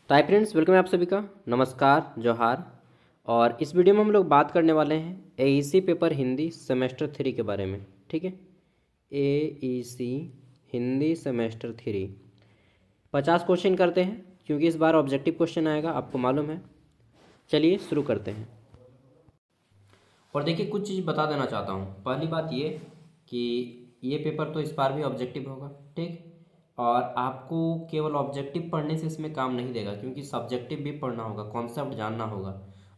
तो hi friends, welcome है आप सभी का। नमस्कार, जोहार। और इस वीडियो में हम लोग बात करने वाले हैं एईसी पेपर हिंदी सेमेस्टर 3 के बारे में। ठीक है, एईसी हिंदी सेमेस्टर 3 50 क्वेश्चन करते हैं, क्योंकि इस बार ऑब्जेक्टिव क्वेश्चन आएगा, आपको मालूम है। चलिए शुरू करते हैं। और देखिए, कुछ चीज़ बता देना चाहता हूँ। पहली बात ये कि ये पेपर तो इस बार भी ऑब्जेक्टिव होगा, ठीक। और आपको केवल ऑब्जेक्टिव पढ़ने से इसमें काम नहीं देगा, क्योंकि सब्जेक्टिव भी पढ़ना होगा, कॉन्सेप्ट जानना होगा।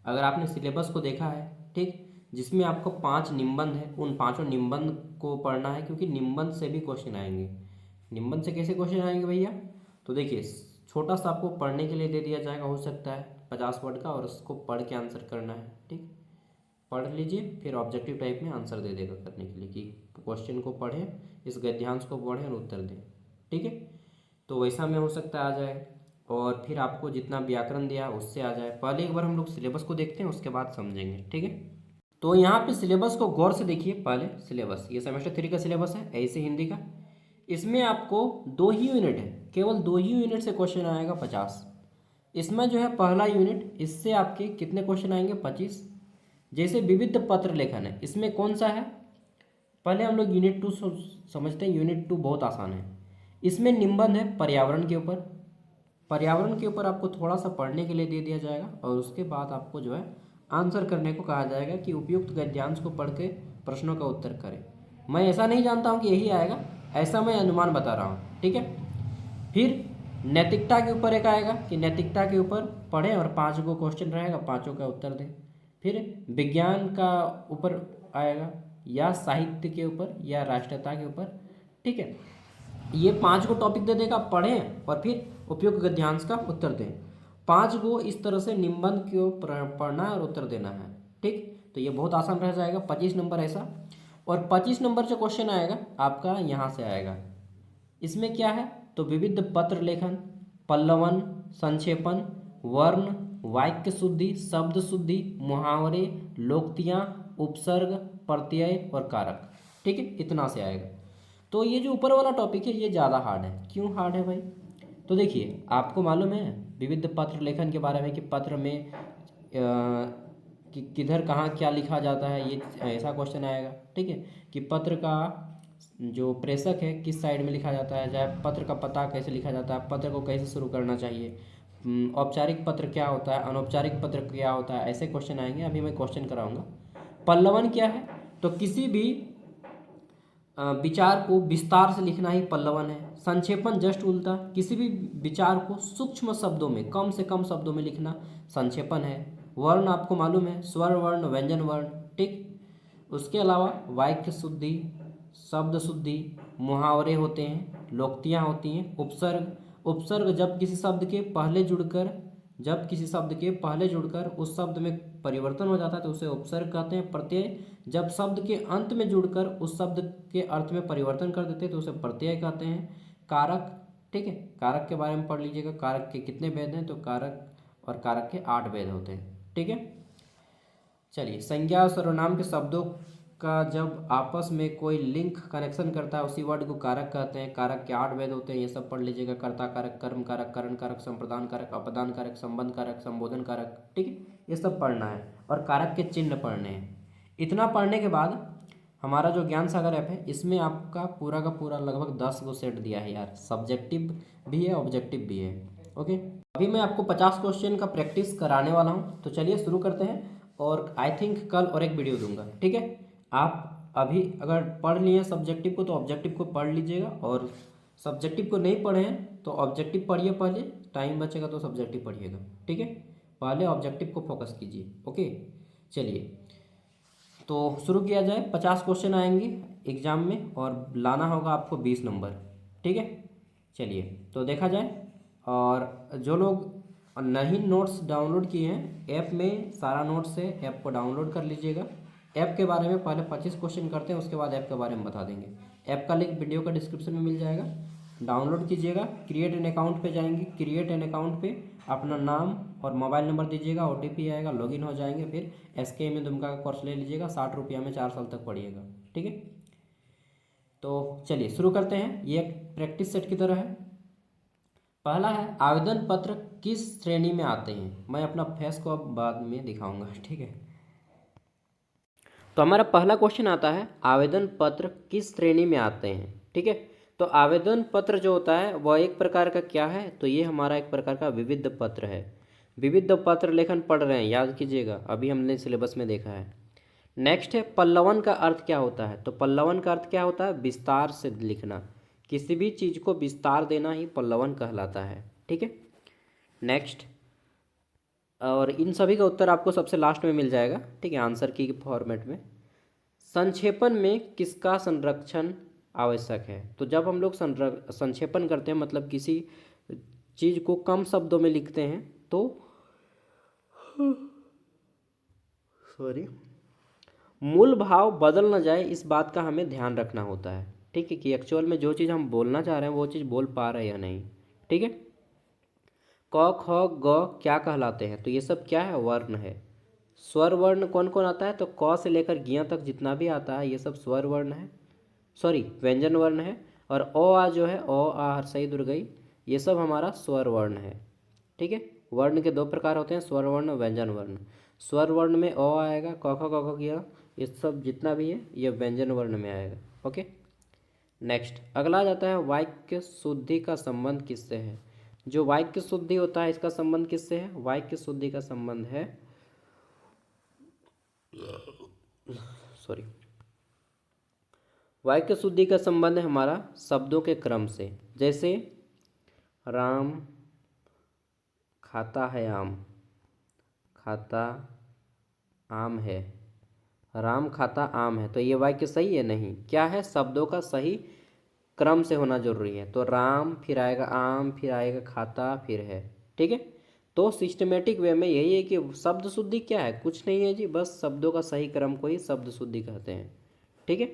अगर आपने सिलेबस को देखा है, ठीक, जिसमें आपको 5 निबंध है, उन पाँचों निबंध को पढ़ना है, क्योंकि निबंध से भी क्वेश्चन आएंगे। निबंध से कैसे क्वेश्चन आएंगे भैया? तो देखिए, छोटा सा आपको पढ़ने के लिए दे दिया जाएगा, हो सकता है 50 वर्ड का, और उसको पढ़ के आंसर करना है, ठीक। पढ़ लीजिए, फिर ऑब्जेक्टिव टाइप में आंसर दे देगा करने के लिए कि क्वेश्चन को पढ़ें, इस गद्यांश को पढ़ें और उत्तर दें, ठीक है। तो वैसा में हो सकता है आ जाए, और फिर आपको जितना व्याकरण दिया उससे आ जाए। पहले एक बार हम लोग सिलेबस को देखते हैं, उसके बाद समझेंगे, ठीक है। तो यहाँ पे सिलेबस को गौर से देखिए। पहले सिलेबस, ये सेमेस्टर 3 का सिलेबस है, ऐसे हिंदी का। इसमें आपको 2 ही यूनिट है, केवल 2 ही यूनिट से क्वेश्चन आएगा 50। इसमें जो है पहला यूनिट, इससे आपके कितने क्वेश्चन आएंगे? 25। जैसे विविध पत्र लेखन है, इसमें कौन सा है? पहले हम लोग यूनिट 2 समझते हैं। यूनिट 2 बहुत आसान है। इसमें निबंध है पर्यावरण के ऊपर। पर्यावरण के ऊपर आपको थोड़ा सा पढ़ने के लिए दे दिया जाएगा, और उसके बाद आपको जो है आंसर करने को कहा जाएगा कि उपयुक्त गद्यांश को पढ़ के प्रश्नों का उत्तर करें। मैं ऐसा नहीं जानता हूँ कि यही आएगा, ऐसा मैं अनुमान बता रहा हूँ, ठीक है। फिर नैतिकता के ऊपर एक आएगा कि नैतिकता के ऊपर पढ़ें, और 5 गो क्वेश्चन रहेगा, पाँचों का उत्तर दें। फिर विज्ञान का ऊपर आएगा, या साहित्य के ऊपर, या राष्ट्रीयता के ऊपर, ठीक है। ये 5 गो टॉपिक दे देगा, पढ़ें और फिर उपयुक्त गद्यांश का उत्तर दें। 5 गो इस तरह से निबंध को पढ़ना है और उत्तर देना है, ठीक। तो ये बहुत आसान रह जाएगा। 25 नंबर ऐसा। और 25 नंबर जो क्वेश्चन आएगा आपका यहाँ से आएगा। इसमें क्या है? तो विविध पत्र लेखन, पल्लवन, संक्षेपण, वर्ण, वाक्य शुद्धि, शब्द शुद्धि, मुहावरे, लोकोक्तियाँ, उपसर्ग, प्रत्यय और कारक, ठीक है। इतना से आएगा। तो ये जो ऊपर वाला टॉपिक है, ये ज़्यादा हार्ड है। क्यों हार्ड है भाई? तो देखिए, आपको मालूम है विविध पत्र लेखन के बारे में कि पत्र में कि किधर कहाँ क्या लिखा जाता है, ये ऐसा क्वेश्चन आएगा, ठीक है। कि पत्र का जो प्रेषक है किस साइड में लिखा जाता है, चाहे पत्र का पता कैसे लिखा जाता है, पत्र को कैसे शुरू करना चाहिए, औपचारिक पत्र क्या होता है, अनौपचारिक पत्र क्या होता है, ऐसे क्वेश्चन आएंगे। अभी मैं क्वेश्चन कराऊंगा। पल्लवन क्या है? तो किसी भी विचार को विस्तार से लिखना ही पल्लवन है। संक्षेपण जस्ट उल्टा, किसी भी विचार को सूक्ष्म शब्दों में, कम से कम शब्दों में लिखना संक्षेपण है। वर्ण आपको मालूम है, स्वर वर्ण, व्यंजन वर्ण, ठीक। उसके अलावा वाक्य शुद्धि, शब्द शुद्धि, मुहावरे होते हैं, लोकोक्तियाँ होती हैं, उपसर्ग। उपसर्ग जब किसी शब्द के पहले जुड़कर, उस शब्द में परिवर्तन हो जाता है तो उसे उपसर्ग कहते हैं। प्रत्यय जब शब्द के अंत में जुड़कर उस शब्द के अर्थ में परिवर्तन कर देते हैं तो उसे प्रत्यय कहते हैं। कारक, ठीक है। कारक के बारे में पढ़ लीजिएगा, कारक के कितने भेद हैं? तो कारक और कारक के 8 भेद होते हैं, ठीक है। चलिए, संज्ञा और सर्वनाम के शब्दों का जब आपस में कोई लिंक कनेक्शन करता है, उसी वर्ड को कारक कहते हैं। कारक के 8 भेद होते हैं, ये सब पढ़ लीजिएगा। कर्ता कारक, कर्म कारक, करण कारक, संप्रदान कारक, अपदान कारक, संबंध कारक, संबोधन कारक, ठीक है। ये सब पढ़ना है, और कारक के चिन्ह पढ़ने हैं। इतना पढ़ने के बाद हमारा जो ज्ञान सागर ऐप है, इसमें आपका पूरा का पूरा लगभग 10 गो सेट दिया है यार। सब्जेक्टिव भी है, ऑब्जेक्टिव भी है, ओके। अभी मैं आपको 50 क्वेश्चन का प्रैक्टिस कराने वाला हूँ, तो चलिए शुरू करते हैं। और आई थिंक कल और एक वीडियो दूंगा, ठीक है। आप अभी अगर पढ़ लिए सब्जेक्टिव को तो ऑब्जेक्टिव को पढ़ लीजिएगा, और सब्जेक्टिव को नहीं पढ़े हैं तो ऑब्जेक्टिव पढ़िए पहले, टाइम बचेगा तो सब्जेक्टिव पढ़िएगा, ठीक है। पहले ऑब्जेक्टिव को फोकस कीजिए, ओके। चलिए, तो शुरू किया जाए। 50 क्वेश्चन आएंगे एग्जाम में, और लाना होगा आपको 20 नंबर, ठीक है। चलिए, तो देखा जाए। और जो लोग नहीं नोट्स डाउनलोड किए हैं, ऐप में सारा नोट्स है, ऐप को डाउनलोड कर लीजिएगा। ऐप के बारे में पहले 25 क्वेश्चन करते हैं, उसके बाद ऐप के बारे में बता देंगे। ऐप का लिंक वीडियो का डिस्क्रिप्शन में मिल जाएगा, डाउनलोड कीजिएगा। क्रिएट एन अकाउंट पे जाएंगे, क्रिएट एन अकाउंट पे अपना नाम और मोबाइल नंबर दीजिएगा, OTP आएगा, लॉगिन हो जाएंगे। फिर SKM दुमका का कोर्स ले लीजिएगा, 60 रुपया में 4 साल तक पढ़िएगा, ठीक है। तो चलिए शुरू करते हैं। ये एक प्रैक्टिस सेट की तरह है। पहला है आवेदन पत्र किस श्रेणी में आते हैं। मैं अपना फेस को अब बाद में दिखाऊंगा, ठीक है। तो हमारा पहला क्वेश्चन आता है आवेदन पत्र किस श्रेणी में आते हैं, ठीक है। तो आवेदन पत्र जो होता है वह एक प्रकार का क्या है, तो ये हमारा एक प्रकार का विविध पत्र है। विविध पत्र लेखन पढ़ रहे हैं, याद कीजिएगा, अभी हमने सिलेबस में देखा है। नेक्स्ट है पल्लवन का अर्थ क्या होता है। तो पल्लवन का अर्थ क्या होता है, विस्तार से लिखना, किसी भी चीज़ को विस्तार देना ही पल्लवन कहलाता है, ठीक है। नेक्स्ट, और इन सभी का उत्तर आपको सबसे लास्ट में मिल जाएगा, ठीक है, आंसर की फॉर्मेट में। संक्षेपण में किसका संरक्षण आवश्यक है। तो जब हम लोग संक्षेपण करते हैं मतलब किसी चीज़ को कम शब्दों में लिखते हैं तो सॉरी मूल भाव बदल न जाए, इस बात का हमें ध्यान रखना होता है, ठीक है, कि एक्चुअल में जो चीज़ हम बोलना चाह रहे हैं वो चीज़ बोल पा रहे हैं या नहीं, ठीक है। क ख ग क्या कहलाते हैं। तो ये सब क्या है, वर्ण है। स्वर वर्ण कौन कौन आता है, तो क से लेकर ज्ञ तक जितना भी आता है ये सब स्वर वर्ण है, सॉरी व्यंजन वर्ण है। और अ आ जो है, अ आ हर्षई दुर्गई, ये सब हमारा स्वर वर्ण है, ठीक है। वर्ण के दो प्रकार होते हैं, स्वर वर्ण और व्यंजन वर्ण। स्वर वर्ण में अ आएगा, क ख ग घ ज्ञ, ये सब जितना भी है ये व्यंजन वर्ण में आएगा, ओके। नेक्स्ट अगला आ जाता है वाक्य शुद्धि का संबंध किससे है। जो वाक्य शुद्धि होता है इसका संबंध किससे है, वाक्य शुद्धि का संबंध है, सॉरी, वाक्य शुद्धि का संबंध है हमारा शब्दों के क्रम से। जैसे राम खाता है आम, खाता आम है, राम खाता आम है, तो ये वाक्य सही है नहीं, क्या है, शब्दों का सही क्रम से होना जरूरी है। तो राम फिर आएगा आम फिर आएगा खाता फिर है, ठीक है। तो सिस्टमेटिक वे में यही है कि शब्द शुद्धि क्या है, कुछ नहीं है जी, बस शब्दों का सही क्रम को ही शब्द शुद्धि कहते हैं, ठीक है।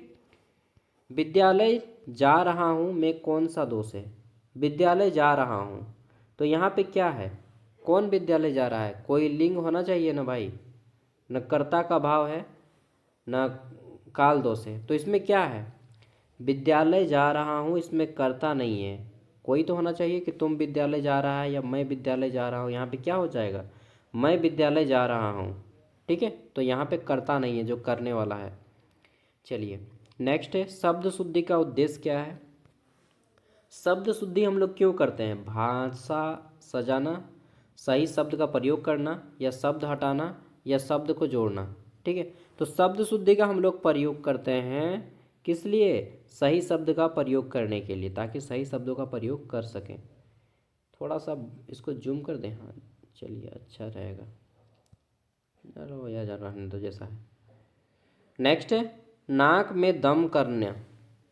विद्यालय जा रहा हूँ में कौन सा दोष है। विद्यालय जा रहा हूँ, तो यहाँ पे क्या है, कौन विद्यालय जा रहा है, कोई लिंग होना चाहिए ना भाई, न कर्ता का भाव है न काल दोष है, तो इसमें क्या है, विद्यालय जा रहा हूँ, इसमें कर्ता नहीं है, कोई तो होना चाहिए कि तुम विद्यालय जा रहा है या मैं विद्यालय जा रहा हूँ। यहाँ पे क्या हो जाएगा, मैं विद्यालय जा रहा हूँ, ठीक है। तो यहाँ पे कर्ता नहीं है जो करने वाला है। चलिए नेक्स्ट है शब्द शुद्धि का उद्देश्य क्या है। शब्द शुद्धि हम लोग क्यों करते हैं, भाषा सजाना, सही शब्द का प्रयोग करना, या शब्द हटाना, या शब्द को जोड़ना, ठीक है। तो शब्द शुद्धि का हम लोग प्रयोग करते हैं किस लिए, सही शब्द का प्रयोग करने के लिए, ताकि सही शब्दों का प्रयोग कर सकें। थोड़ा सा इसको जूम कर दें, हाँ चलिए अच्छा रहेगा, चलो या जा रहने दो जैसा है। नेक्स्ट है नाक में दम करना,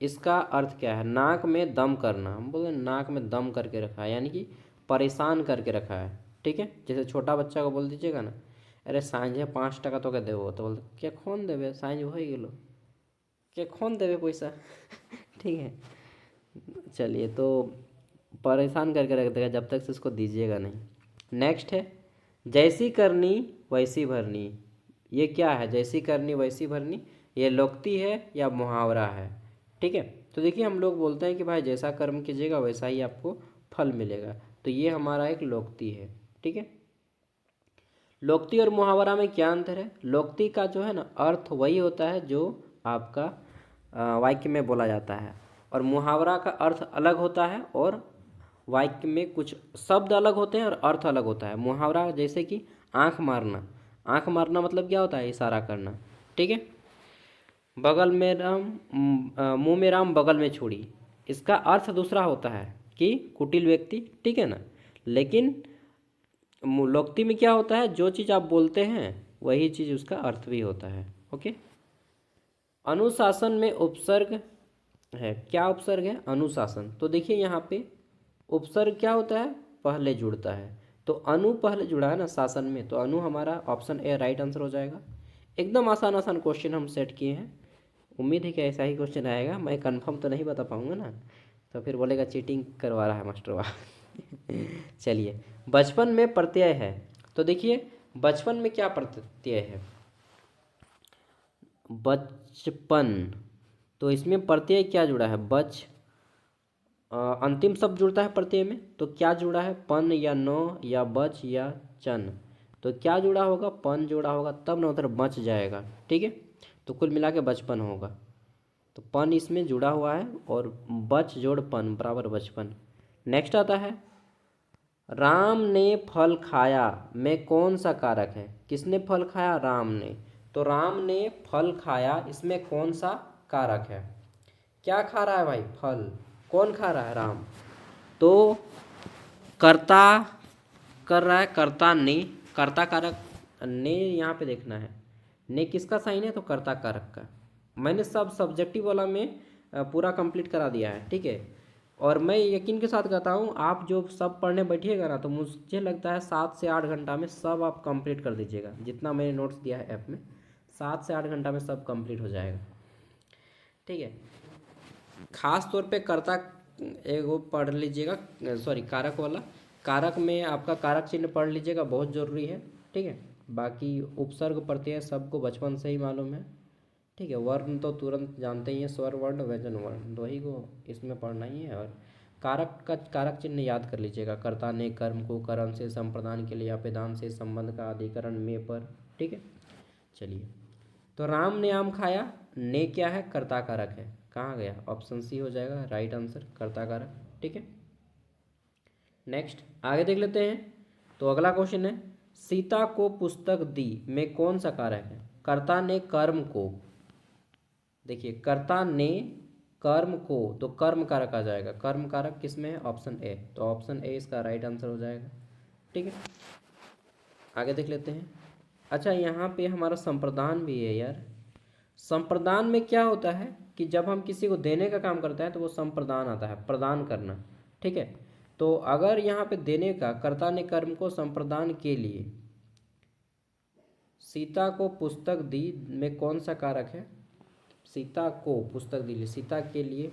इसका अर्थ क्या है, नाक में दम करना, हम बोले नाक में दम करके रखा है, यानी कि परेशान करके रखा है, ठीक है। जैसे छोटा बच्चा को बोल दीजिएगा ना, अरे साँझे 5 टका तो क्या देवो, तो बोलते क्या खोन देवे, साँझ हो गेलो, क्या खोन देवे पैसा ठीक है। चलिए तो परेशान करके रख देगा जब तक से उसको दीजिएगा नहीं। नेक्स्ट है जैसी करनी वैसी भरनी, ये क्या है, जैसी करनी वैसी भरनी, ये लोक्ति है या मुहावरा है, ठीक है। तो देखिए हम लोग बोलते हैं कि भाई जैसा कर्म कीजिएगा वैसा ही आपको फल मिलेगा, तो ये हमारा एक लोक्ति है, ठीक है। लोक्ति और मुहावरा में क्या अंतर है, लोक्ति का जो है ना अर्थ वही होता है जो आपका वाक्य में बोला जाता है, और मुहावरा का अर्थ अलग होता है, और वाक्य में कुछ शब्द अलग होते हैं और अर्थ अलग होता है। मुहावरा जैसे कि आंख मारना, आंख मारना मतलब क्या होता है, इशारा करना, ठीक है। बगल में राम, मुंह में राम बगल में छुरी, इसका अर्थ दूसरा होता है कि कुटिल व्यक्ति, ठीक है ना। लेकिन लोक्ति में क्या होता है, जो चीज़ आप बोलते हैं वही चीज़ उसका अर्थ भी होता है, ओके। अनुशासन में उपसर्ग है, क्या उपसर्ग है, अनुशासन। तो देखिए यहाँ पे उपसर्ग क्या होता है, पहले जुड़ता है, तो अनु पहले जुड़ा है ना शासन में, तो अनु हमारा ऑप्शन ए राइट आंसर हो जाएगा। एकदम आसान आसान क्वेश्चन हम सेट किए हैं, उम्मीद है कि ऐसा ही क्वेश्चन आएगा, मैं कंफर्म तो नहीं बता पाऊंगा ना, तो फिर बोलेगा चीटिंग करवा रहा है मास्टर चलिए बचपन में प्रत्यय है, तो देखिए बचपन में क्या प्रत्यय है, बचपन, तो इसमें प्रत्यय क्या जुड़ा है, बच अंतिम शब्द जुड़ता है प्रत्यय में, तो क्या जुड़ा है, पन या नौ या बच या चन। तो क्या जुड़ा होगा, पन जुड़ा होगा, तब ना उधर बच जाएगा। ठीक है, तो कुल मिला के बचपन होगा। तो पन इसमें जुड़ा हुआ है और बच जोड़ पन बराबर बचपन। नेक्स्ट आता है राम ने फल खाया में कौन सा कारक है। किसने फल खाया, राम ने। तो राम ने फल खाया, इसमें कौन सा कारक है। क्या खा रहा है भाई, फल। कौन खा रहा है, राम। तो कर्ता कर रहा है, कर्ता ने, कर्ता कारक ने यहाँ पे देखना है, ने किसका साइन है, तो कर्ता कारक का। मैंने सब सब्जेक्टिव वाला में पूरा कंप्लीट करा दिया है। ठीक है, और मैं यकीन के साथ कहता हूँ आप जो सब पढ़ने बैठिएगा ना, तो मुझे लगता है 7 से 8 घंटा में सब आप कंप्लीट कर दीजिएगा। जितना मैंने नोट्स दिया है ऐप में, 7 से 8 घंटा में सब कंप्लीट हो जाएगा। ठीक है, खास तौर पे कर्ता एक वो पढ़ लीजिएगा, सॉरी कारक वाला। कारक में आपका कारक चिन्ह पढ़ लीजिएगा, बहुत ज़रूरी है। ठीक है, बाकी उपसर्ग प्रत्यय सबको बचपन से ही मालूम है। ठीक है, वर्ण तो तुरंत जानते ही हैं, स्वर वर्ण व्यंजन वर्ण दो ही को इसमें पढ़ना ही है। और कारक का कारक चिन्ह याद कर लीजिएगा, कर्ता ने कर्म को करण से संप्रदान के लिए अपेदान से संबंध का अधिकरण में पर। ठीक है, चलिए, तो राम ने आम खाया, ने क्या है, कर्ता कारक है। कहाँ गया, ऑप्शन सी हो जाएगा राइट आंसर, कर्ता कारक। ठीक है, नेक्स्ट आगे देख लेते हैं। तो अगला क्वेश्चन है सीता को पुस्तक दी में कौन सा कारक है। कर्ता ने कर्म को, देखिए कर्ता ने कर्म को, तो कर्म कारक आ जाएगा। कर्म कारक किस में है, ऑप्शन ए। तो ऑप्शन ए इसका राइट आंसर हो जाएगा। ठीक है, आगे देख लेते हैं। अच्छा, यहाँ पे हमारा संप्रदान भी है यार। संप्रदान में क्या होता है कि जब हम किसी को देने का काम करते हैं तो वो संप्रदान आता है, प्रदान करना। ठीक है, तो अगर यहाँ पे देने का, कर्ता ने कर्म को संप्रदान के लिए, सीता को पुस्तक दी में कौन सा कारक है। सीता को पुस्तक दी, सीता के लिए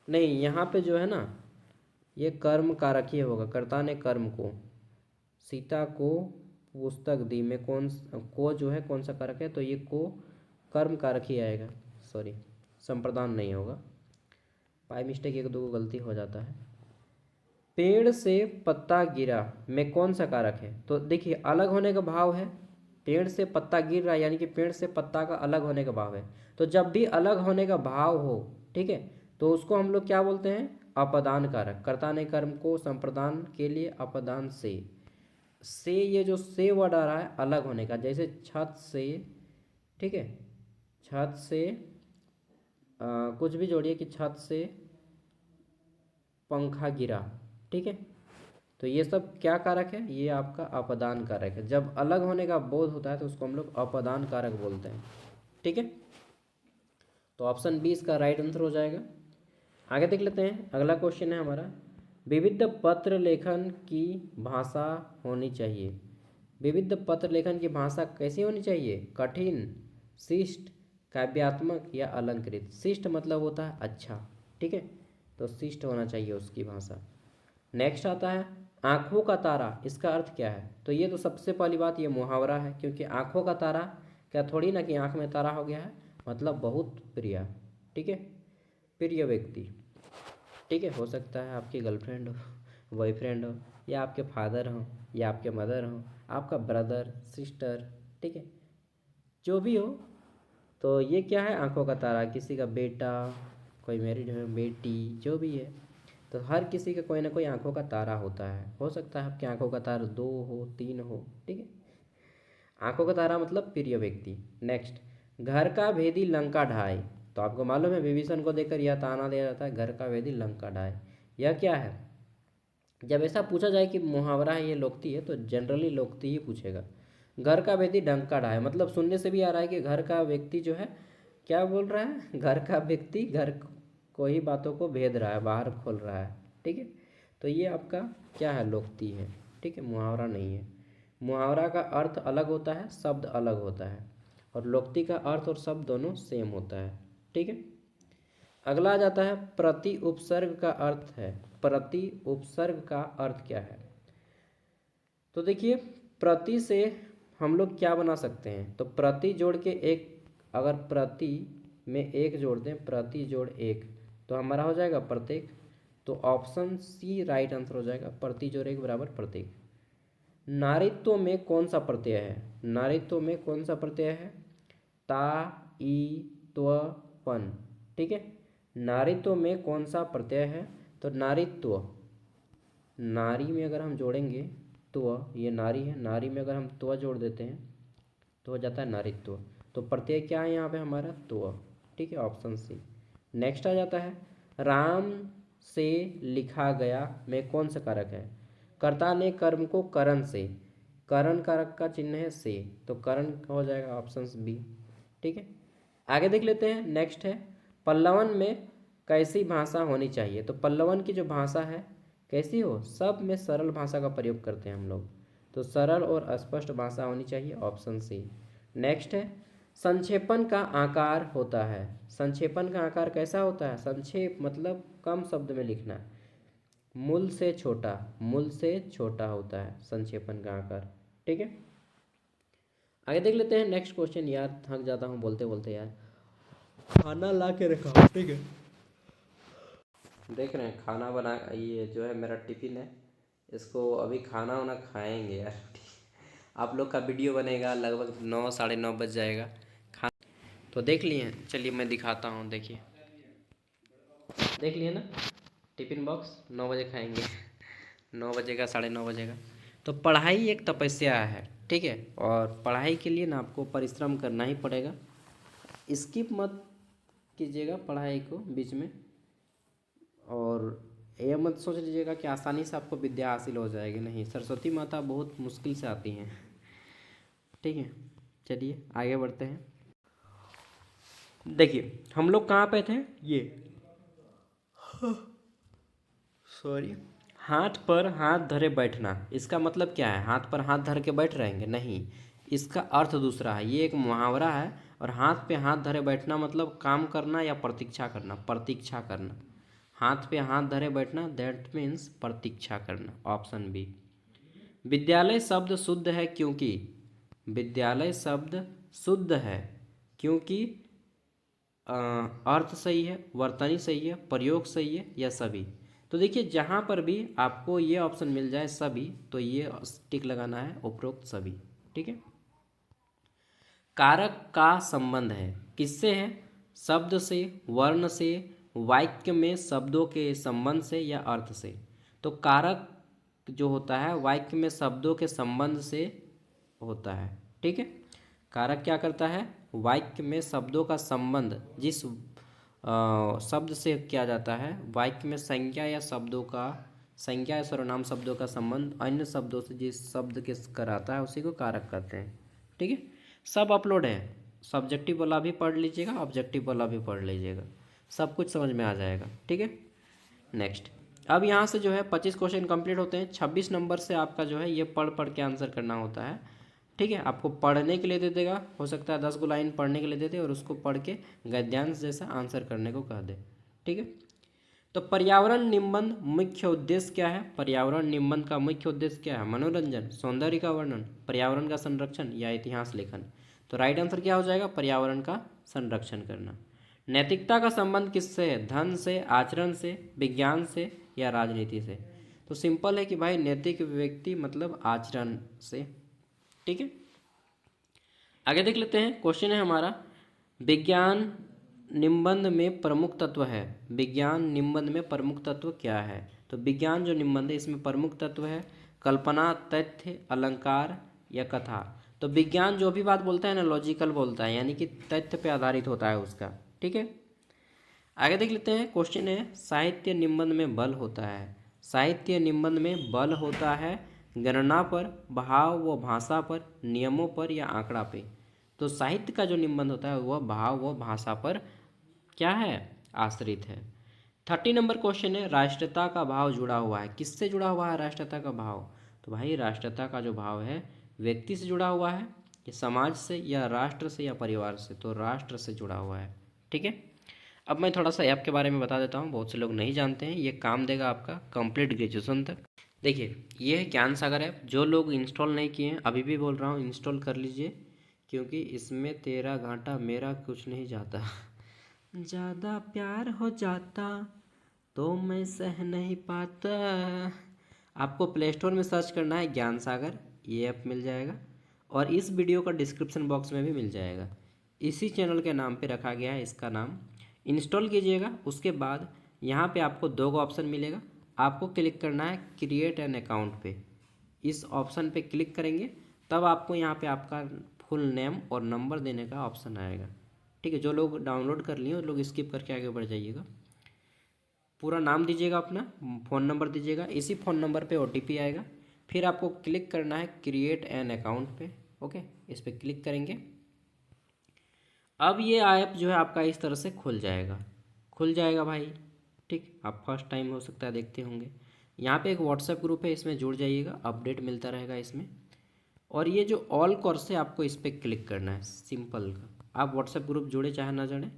नहीं, यहाँ पे जो है ना ये कर्म कारक ही होगा। कर्ता ने कर्म को, सीता को पुस्तक दी में कौन को जो है कौन सा कारक है, तो ये को कर्म कारक ही आएगा। सॉरी, संप्रदान नहीं होगा, बाई मिस्टेक एक दो गलती हो जाता है। पेड़ से पत्ता गिरा में कौन सा कारक है। तो देखिए अलग होने का भाव है, पेड़ से पत्ता गिर रहा है यानी कि पेड़ से पत्ता का अलग होने का भाव है। तो जब भी अलग होने का भाव हो, ठीक है, तो उसको हम लोग क्या बोलते हैं, अपदान कारक। कर्ता ने कर्म को संप्रदान के लिए अपदान से ये जो से वर्ड आ रहा है अलग होने का, जैसे छत से। ठीक है, छत से कुछ भी जोड़िए कि छत से पंखा गिरा। ठीक है, तो ये सब क्या कारक है, ये आपका अपदान कारक है। जब अलग होने का बोध होता है तो उसको हम लोग अपदान कारक बोलते हैं। ठीक है, तो ऑप्शन बी इसका राइट आंसर हो जाएगा। आगे देख लेते हैं, अगला क्वेश्चन है हमारा विविध पत्र लेखन की भाषा होनी चाहिए। विविध पत्र लेखन की भाषा कैसी होनी चाहिए, कठिन, शिष्ट, काव्यात्मक या अलंकृत। शिष्ट मतलब होता है अच्छा। ठीक है, तो शिष्ट होना चाहिए उसकी भाषा। नेक्स्ट आता है आँखों का तारा, इसका अर्थ क्या है। तो ये तो सबसे पहली बात ये मुहावरा है, क्योंकि आँखों का तारा क्या थोड़ी ना कि आँख में तारा हो गया है, मतलब बहुत प्रिय। ठीक है, प्रिय व्यक्ति। ठीक है, हो सकता है आपकी गर्लफ्रेंड हो, बॉयफ्रेंड हो, या आपके फादर हो, या आपके मदर हो, आपका ब्रदर सिस्टर। ठीक है, जो भी हो, तो ये क्या है, आँखों का तारा। किसी का बेटा, कोई मैरिड है, बेटी, जो भी है, तो हर किसी का कोई ना कोई आंखों का तारा होता है। हो सकता है आपकी आंखों का तारा 2 हो, 3 हो। ठीक है, आंखों का तारा मतलब प्रिय व्यक्ति। नेक्स्ट, घर का भेदी लंका ढाए। तो आपको मालूम है विभीषण को देकर यह ताना दिया जाता है, घर का भेदी लंका ढाए। यह क्या है, जब ऐसा पूछा जाए कि मुहावरा है ये लोकती है, तो जनरली लोकती ही पूछेगा। घर का व्यक्ति डंका ढाए, मतलब सुनने से भी आ रहा है कि घर का व्यक्ति जो है क्या बोल रहा है, घर का व्यक्ति घर को ही बातों को भेद रहा है, बाहर खोल रहा है। ठीक है, तो ये आपका क्या है, लोकती है। ठीक है, मुहावरा नहीं है। मुहावरा का अर्थ अलग होता है, शब्द अलग होता है, और लोकती का अर्थ और शब्द दोनों सेम होता है। ठीक है, अगला आ जाता है प्रति उपसर्ग का अर्थ है। प्रति उपसर्ग का अर्थ क्या है। तो देखिए प्रति से हम लोग क्या बना सकते हैं, तो प्रति जोड़ के एक, अगर प्रति में एक जोड़ दें, प्रति जोड़ एक, तो हमारा हो जाएगा प्रत्येक। तो ऑप्शन सी राइट आंसर हो जाएगा, प्रति जोड़ एक बराबर प्रतीक। नारीत्व में कौन सा प्रत्यय है? नारीत्व में कौन सा प्रत्यय है? ता ई त्व पन। ठीक है, नारीत्व में कौन सा प्रत्यय है? तो नारीत्व, नारी में अगर हम जोड़ेंगे त्व, ये नारी है, नारी में अगर हम त्व जोड़ देते हैं तो हो जाता है नारीत्व। तो प्रत्यय क्या है यहाँ पे हमारा? त्व। ठीक है, ऑप्शन सी। नेक्स्ट आ जाता है, राम से लिखा गया में कौन सा कारक है? कर्ता ने कर्म को करण से, करण कारक का चिन्ह है से, तो करण हो जाएगा ऑप्शन बी। ठीक है, आगे देख लेते हैं। नेक्स्ट है, पल्लवन में कैसी भाषा होनी चाहिए? तो पल्लवन की जो भाषा है कैसी हो? सब में सरल भाषा का प्रयोग करते हैं हम लोग, तो सरल और स्पष्ट भाषा होनी चाहिए, ऑप्शन सी। नेक्स्ट है, संक्षेपण का आकार होता है। संक्षेपण का आकार कैसा होता है? संक्षेप मतलब कम शब्द में लिखना, मूल से छोटा, मूल से छोटा होता है संक्षेपण का आकार। ठीक है, आगे देख लेते हैं नेक्स्ट क्वेश्चन। यार थक जाता हूँ बोलते बोलते यार, खाना ला के रखा। ठीक है, देख रहे हैं खाना बना, ये जो है मेरा टिफिन है, इसको अभी खाना वाना खाएंगे यार। आप लोग का वीडियो बनेगा लगभग 9 साढ़े 9 बज जाएगा। खा तो देख लिए, चलिए मैं दिखाता हूँ। देखिए, देख लिए ना, टिफिन बॉक्स 9 बजे खाएंगे। 9 बजेगा, साढ़े 9 बजेगा। तो पढ़ाई एक तपस्या है, ठीक है, और पढ़ाई के लिए ना आपको परिश्रम करना ही पड़ेगा। स्किप मत कीजिएगा पढ़ाई को बीच में, और यह मत सोच लीजिएगा कि आसानी से आपको विद्या हासिल हो जाएगी, नहीं, सरस्वती माता बहुत मुश्किल से आती हैं। ठीक है, चलिए आगे बढ़ते हैं। देखिए हम लोग कहाँ पे थे, ये सॉरी, हाथ पर हाथ धरे बैठना, इसका मतलब क्या है? हाथ पर हाथ धर के बैठ रहेंगे? नहीं, इसका अर्थ दूसरा है। ये एक मुहावरा है, और हाथ पे हाथ धरे बैठना मतलब काम करना या प्रतीक्षा करना, प्रतीक्षा करना। हाथ पे हाथ धरे बैठना, दैट मीन्स प्रतीक्षा करना, ऑप्शन बी। विद्यालय शब्द शुद्ध है क्योंकि, विद्यालय शब्द शुद्ध है क्योंकि अर्थ सही है, वर्तनी सही है, प्रयोग सही है, या सभी। तो देखिए जहाँ पर भी आपको ये ऑप्शन मिल जाए सभी, तो ये टिक लगाना है, उपरोक्त सभी। ठीक है, कारक का संबंध है, किससे है? शब्द से, वर्ण से, वाक्य में शब्दों के संबंध से, या अर्थ से। तो कारक जो होता है वाक्य में शब्दों के संबंध से होता है। ठीक है, कारक क्या करता है? वाक्य में शब्दों का संबंध जिस शब्द से किया जाता है, वाक्य में संज्ञा या शब्दों का, संज्ञा या सर्वनाम शब्दों का संबंध अन्य शब्दों से जिस शब्द के कराता है उसी को कारक कहते हैं। ठीक है, सब अपलोड है, सब्जेक्टिव वाला भी पढ़ लीजिएगा, ऑब्जेक्टिव वाला भी पढ़ लीजिएगा, सब कुछ समझ में आ जाएगा। ठीक है, नेक्स्ट। अब यहाँ से जो है 25 क्वेश्चन कंप्लीट होते हैं। 26 नंबर से आपका जो है ये पढ़ पढ़ के आंसर करना होता है। ठीक है, आपको पढ़ने के लिए दे देगा, हो सकता है 10 गो लाइन पढ़ने के लिए दे दे और उसको पढ़ के गद्यांश जैसा आंसर करने को कह दे। ठीक है, तो पर्यावरण निबंध मुख्य उद्देश्य क्या है? पर्यावरण निबंध का मुख्य उद्देश्य क्या है? मनोरंजन, सौंदर्य का वर्णन, पर्यावरण का संरक्षण, या इतिहास लेखन। तो राइट आंसर क्या हो जाएगा? पर्यावरण का संरक्षण करना। नैतिकता का संबंध किससे है? धन से, आचरण से, विज्ञान से, या राजनीति से। तो सिंपल है कि भाई नैतिक व्यक्ति मतलब आचरण से। ठीक है, आगे देख लेते हैं। क्वेश्चन है हमारा, विज्ञान निबंध में प्रमुख तत्व है, विज्ञान निबंध में प्रमुख तत्व क्या है? तो विज्ञान जो निबंध है इसमें प्रमुख तत्व है कल्पना, तथ्य, अलंकार, या कथा। तो विज्ञान जो भी बात बोलता है ना लॉजिकल बोलता है, यानी कि तथ्य पे आधारित होता है उसका। ठीक है, आगे देख लेते हैं। क्वेश्चन है, साहित्य निबंध में बल होता है, साहित्य निबंध में बल होता है गणना पर, भाव व भाषा पर, नियमों पर, या आंकड़ा पे। तो साहित्य का जो निबंध होता है वह भाव व भाषा पर क्या है? आश्रित है। 30 नंबर क्वेश्चन है, राष्ट्रीयता का भाव जुड़ा हुआ है, किससे जुड़ा हुआ है राष्ट्रीयता का भाव? तो भाई राष्ट्रीयता का जो भाव है व्यक्ति से जुड़ा हुआ है, या समाज से, या राष्ट्र से, या परिवार से। तो राष्ट्र से जुड़ा हुआ है। ठीक है, अब मैं थोड़ा सा ऐप के बारे में बता देता हूँ, बहुत से लोग नहीं जानते हैं। ये काम देगा आपका कंप्लीट ग्रेजुएशन तक। देखिए ये है ज्ञान सागर ऐप, जो लोग इंस्टॉल नहीं किए हैं अभी भी बोल रहा हूँ इंस्टॉल कर लीजिए, क्योंकि इसमें तेरा घाटा मेरा कुछ नहीं जाता। ज़्यादा प्यार हो जाता तो मैं सह नहीं पाता। आपको प्ले स्टोर में सर्च करना है ज्ञान सागर, ये ऐप मिल जाएगा और इस वीडियो का डिस्क्रिप्शन बॉक्स में भी मिल जाएगा। इसी चैनल के नाम पे रखा गया है इसका नाम। इंस्टॉल कीजिएगा, उसके बाद यहाँ पे आपको दो का ऑप्शन मिलेगा। आपको क्लिक करना है क्रिएट एन अकाउंट पे। इस ऑप्शन पे क्लिक करेंगे तब आपको यहाँ पे आपका फुल नेम और नंबर देने का ऑप्शन आएगा। ठीक है, जो लोग डाउनलोड कर लिए उन लोग स्किप करके आगे बढ़ जाइएगा। पूरा नाम दीजिएगा, अपना फ़ोन नंबर दीजिएगा, इसी फ़ोन नंबर पे ओटीपी आएगा। फिर आपको क्लिक करना है क्रिएट एन अकाउंट पे। ओके, इस पर क्लिक करेंगे। अब ये ऐप जो है आपका इस तरह से खुल जाएगा भाई। ठीक, आप फर्स्ट टाइम हो सकता है देखते होंगे। यहाँ पे एक व्हाट्सएप ग्रुप है, इसमें जुड़ जाइएगा, अपडेट मिलता रहेगा इसमें। और ये जो ऑल कोर्स है आपको इस पर क्लिक करना है, सिंपल का। आप व्हाट्सएप ग्रुप जुड़े चाहे ना जुड़े,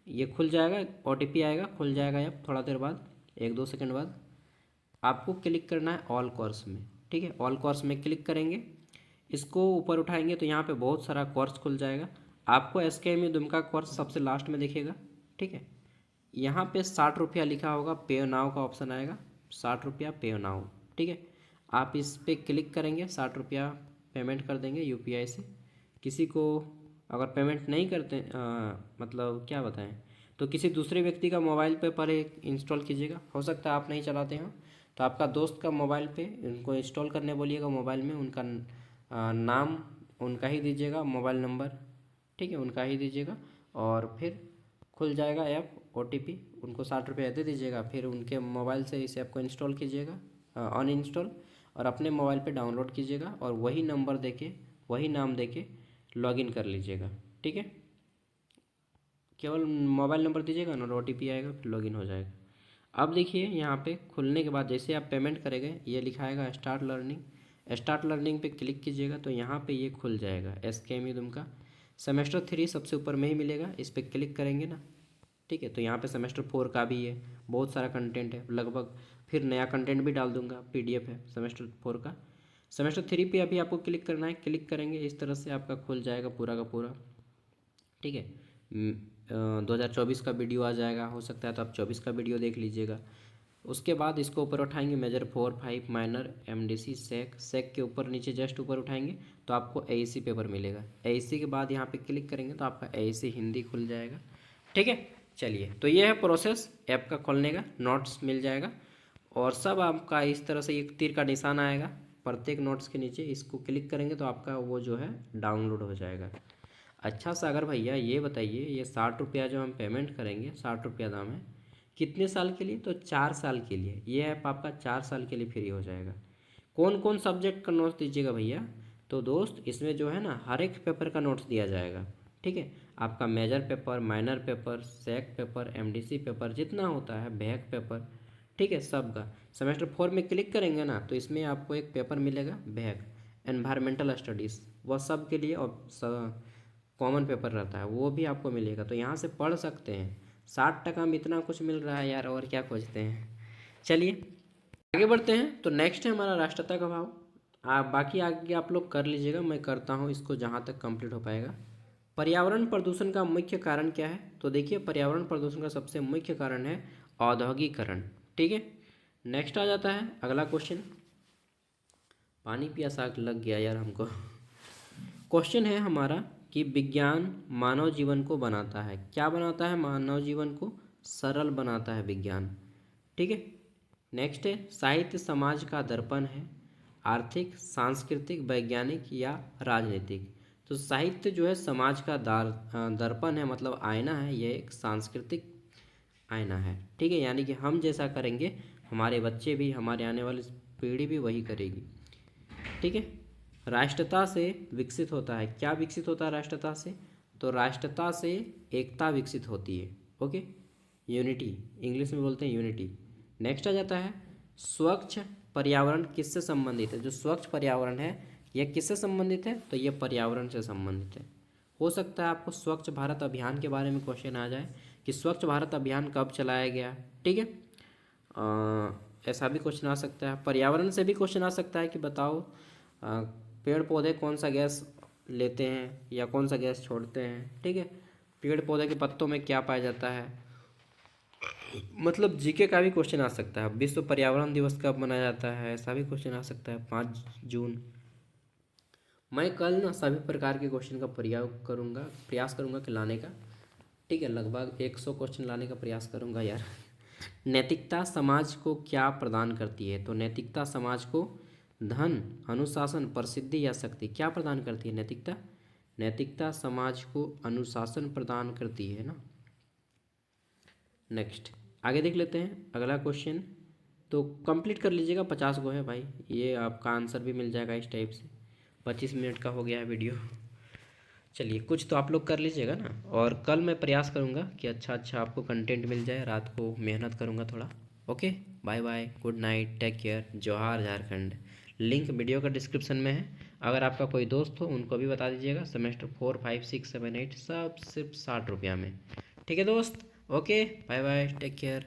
ये खुल जाएगा, ओटीपी आएगा, खुल जाएगा ऐप थोड़ा देर बाद, 1-2 सेकंड बाद। आपको क्लिक करना है ऑल कोर्स में। ठीक है, ऑल कोर्स में क्लिक करेंगे, इसको ऊपर उठाएंगे तो यहाँ पे बहुत सारा कोर्स खुल जाएगा। आपको एसकेएमयू दुमका कोर्स सबसे लास्ट में दिखेगा। ठीक है, यहाँ पे 60 रुपया लिखा होगा, पे नाउ का ऑप्शन आएगा, 60 रुपया पे नाउ। ठीक है, आप इस पर क्लिक करेंगे, 60 रुपया पेमेंट कर देंगे यूपीआई से। किसी को अगर पेमेंट नहीं करते मतलब क्या बताएं, तो किसी दूसरे व्यक्ति का मोबाइल पे पहले इंस्टॉल कीजिएगा। हो सकता है आप नहीं चलाते हो, तो आपका दोस्त का मोबाइल पे उनको इंस्टॉल करने बोलिएगा। मोबाइल में उनका नाम उनका ही दीजिएगा, मोबाइल नंबर, ठीक है, उनका ही दीजिएगा और फिर खुल जाएगा ऐप। ओटीपी उनको 60 रुपये दे दीजिएगा, फिर उनके मोबाइल से इस ऐप को इंस्टॉल कीजिएगा, अनइंस्टॉल, और अपने मोबाइल पे डाउनलोड कीजिएगा और वही नंबर देके, वही नाम देके लॉगिन कर लीजिएगा। ठीक है, केवल मोबाइल नंबर दीजिएगा ना, ओटीपी आएगा, फिर लॉगिन हो जाएगा। अब देखिए यहाँ पे खुलने के बाद जैसे आप पेमेंट करेंगे, ये लिखाएगा स्टार्ट लर्निंग। स्टार्ट लर्निंग पे क्लिक कीजिएगा तो यहाँ पे ये खुल जाएगा, एसकेएमयू दुमका सेमेस्टर 3 सबसे ऊपर में ही मिलेगा। इस पर क्लिक करेंगे ना, ठीक है, तो यहाँ पे सेमेस्टर 4 का भी है, बहुत सारा कंटेंट है लगभग। फिर नया कंटेंट भी डाल दूंगा, पीडीएफ है सेमेस्टर 4 का। सेमेस्टर 3 पे अभी आपको क्लिक करना है, क्लिक करेंगे इस तरह से आपका खुल जाएगा पूरा का पूरा। ठीक है, 2024 का वीडियो आ जाएगा, हो सकता है तो आप 24 का वीडियो देख लीजिएगा। उसके बाद इसको ऊपर उठाएंगे, मेजर 4, 5 माइनर, एमडीसी, सेक के ऊपर नीचे जस्ट ऊपर उठाएंगे तो आपको एईसी पेपर मिलेगा। एईसी के बाद यहाँ पे क्लिक करेंगे तो आपका एईसी हिंदी खुल जाएगा। ठीक है, चलिए, तो ये है प्रोसेस ऐप का खोलने का। नोट्स मिल जाएगा और सब आपका इस तरह से एक तीर का निशान आएगा प्रत्येक नोट्स के नीचे, इसको क्लिक करेंगे तो आपका वो जो है डाउनलोड हो जाएगा। अच्छा सागर भैया ये बताइए, ये 60 रुपया जो हम पेमेंट करेंगे, 60 रुपया दाम है, कितने साल के लिए? तो 4 साल के लिए। ये ऐप आपका 4 साल के लिए फ्री हो जाएगा। कौन कौन सब्जेक्ट का नोट्स दीजिएगा भैया? तो दोस्त इसमें जो है ना हर एक पेपर का नोट्स दिया जाएगा। ठीक है, आपका मेजर पेपर, माइनर पेपर, सेक पेपर, एमडीसी पेपर जितना होता है, बैक पेपर, ठीक है, सब का। सेमेस्टर 4 में क्लिक करेंगे ना तो इसमें आपको एक पेपर मिलेगा बैक, एनवायरमेंटल स्टडीज़, वह सब के लिए और कॉमन पेपर रहता है, वो भी आपको मिलेगा, तो यहाँ से पढ़ सकते हैं। 60 टका में इतना कुछ मिल रहा है यार, और क्या खोजते हैं। चलिए आगे बढ़ते हैं। तो नेक्स्ट है हमारा राष्ट्रता का भाव। आप बाकी आगे आप लोग कर लीजिएगा, मैं करता हूँ इसको जहाँ तक कंप्लीट हो पाएगा। पर्यावरण प्रदूषण का मुख्य कारण क्या है? तो देखिए, पर्यावरण प्रदूषण का सबसे मुख्य कारण है औद्योगिकरण। ठीक है, नेक्स्ट आ जाता है अगला क्वेश्चन। पानी प्यासा लग गया यार हमको। क्वेश्चन है हमारा कि विज्ञान मानव जीवन को बनाता है। क्या बनाता है? मानव जीवन को सरल बनाता है विज्ञान। ठीक है, नेक्स्ट है साहित्य समाज का दर्पण है, आर्थिक, सांस्कृतिक, वैज्ञानिक या राजनीतिक। तो साहित्य जो है समाज का दर्पण है, मतलब आईना है, यह एक सांस्कृतिक आईना है। ठीक है, यानी कि हम जैसा करेंगे हमारे बच्चे भी, हमारे आने वाली पीढ़ी भी वही करेगी। ठीक है, राष्ट्रता से विकसित होता है। क्या विकसित होता है राष्ट्रता से? तो राष्ट्रता से एकता विकसित होती है। ओके, यूनिटी, इंग्लिश में बोलते हैं यूनिटी। नेक्स्ट आ जाता है स्वच्छ पर्यावरण किससे संबंधित है? जो स्वच्छ पर्यावरण है यह किससे संबंधित है? तो यह पर्यावरण से संबंधित है। हो सकता है आपको स्वच्छ भारत अभियान के बारे में क्वेश्चन आ जाए कि स्वच्छ भारत अभियान कब चलाया गया। ठीक है, ऐसा भी क्वेश्चन आ सकता है। पर्यावरण से भी क्वेश्चन आ सकता है कि बताओ पेड़ पौधे कौन सा गैस लेते हैं या कौन सा गैस छोड़ते हैं। ठीक है, पेड़ पौधे के पत्तों में क्या पाया जाता है, मतलब जीके का भी क्वेश्चन आ सकता है। विश्व पर्यावरण दिवस कब मनाया जाता है, ऐसा भी क्वेश्चन आ सकता है, 5 जून। मैं कल ना सभी प्रकार के क्वेश्चन का प्रयास करूँगा कि लाने का। ठीक है, लगभग 100 क्वेश्चन लाने का प्रयास करूँगा यार। नैतिकता समाज को क्या प्रदान करती है? तो नैतिकता समाज को धन, अनुशासन, प्रसिद्धि या शक्ति क्या प्रदान करती है? नैतिकता, नैतिकता समाज को अनुशासन प्रदान करती है ना। नेक्स्ट आगे देख लेते हैं अगला क्वेश्चन। तो कंप्लीट कर लीजिएगा, 50 गो है भाई, ये आपका आंसर भी मिल जाएगा इस टाइप से। 25 मिनट का हो गया है वीडियो। चलिए कुछ तो आप लोग कर लीजिएगा ना, और कल मैं प्रयास करूँगा कि अच्छा अच्छा आपको कंटेंट मिल जाए, रात को मेहनत करूँगा थोड़ा। Okay, bye bye, good night, take care, जोहार झारखंड। लिंक वीडियो का डिस्क्रिप्शन में है, अगर आपका कोई दोस्त हो उनको भी बता दीजिएगा। सेमेस्टर 4, 5, 6, 7, 8 सब सिर्फ 60 रुपया में। ठीक है दोस्त, okay, bye bye, take care.